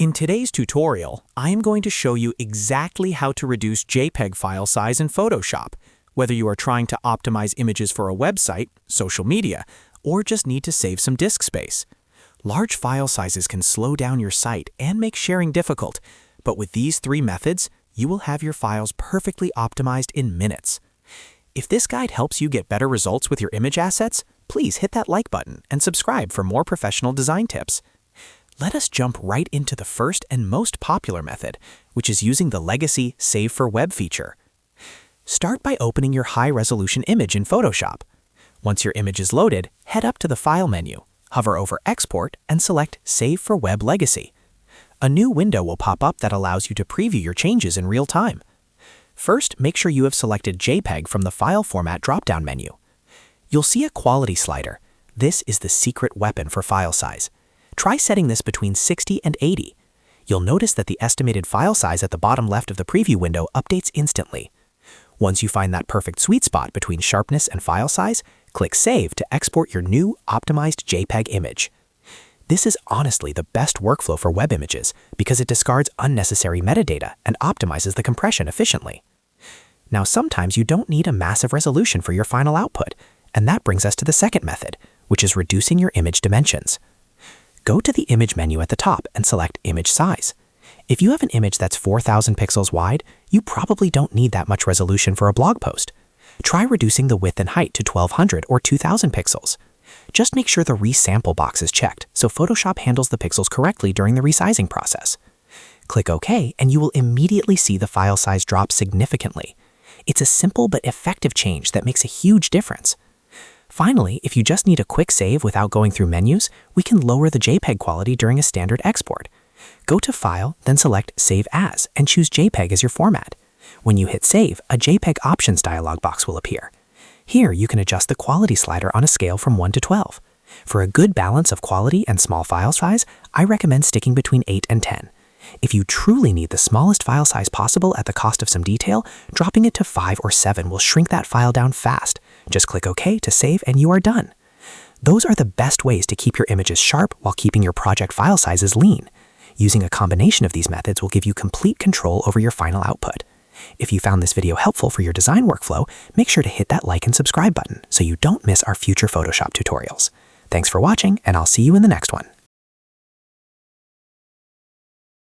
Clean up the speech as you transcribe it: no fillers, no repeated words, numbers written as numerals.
In today's tutorial, I am going to show you exactly how to reduce JPEG file size in Photoshop, whether you are trying to optimize images for a website, social media, or just need to save some disk space. Large file sizes can slow down your site and make sharing difficult, but with these 3 methods, you will have your files perfectly optimized in minutes. If this guide helps you get better results with your image assets, please hit that like button and subscribe for more professional design tips. Let us jump right into the first and most popular method, which is using the legacy Save for Web feature. Start by opening your high-resolution image in Photoshop. Once your image is loaded, head up to the File menu, hover over Export, and select Save for Web Legacy. A new window will pop up that allows you to preview your changes in real time. First, make sure you have selected JPEG from the File Format drop-down menu. You'll see a quality slider. This is the secret weapon for file size. Try setting this between 60 and 80. You'll notice that the estimated file size at the bottom left of the preview window updates instantly. Once you find that perfect sweet spot between sharpness and file size, click Save to export your new optimized JPEG image. This is honestly the best workflow for web images because it discards unnecessary metadata and optimizes the compression efficiently. Now, sometimes you don't need a massive resolution for your final output, and that brings us to the second method, which is reducing your image dimensions. Go to the Image menu at the top and select Image Size. If you have an image that's 4,000 pixels wide, you probably don't need that much resolution for a blog post. Try reducing the width and height to 1,200 or 2,000 pixels. Just make sure the Resample box is checked so Photoshop handles the pixels correctly during the resizing process. Click OK and you will immediately see the file size drop significantly. It's a simple but effective change that makes a huge difference. Finally, if you just need a quick save without going through menus, we can lower the JPEG quality during a standard export. Go to File, then select Save As, and choose JPEG as your format. When you hit Save, a JPEG Options dialog box will appear. Here, you can adjust the quality slider on a scale from 1 to 12. For a good balance of quality and small file size, I recommend sticking between 8 and 10. If you truly need the smallest file size possible at the cost of some detail, dropping it to 5 or 7 will shrink that file down fast. Just click OK to save and you are done. Those are the best ways to keep your images sharp while keeping your project file sizes lean. Using a combination of these methods will give you complete control over your final output. If you found this video helpful for your design workflow, make sure to hit that like and subscribe button so you don't miss our future Photoshop tutorials. Thanks for watching, and I'll see you in the next one.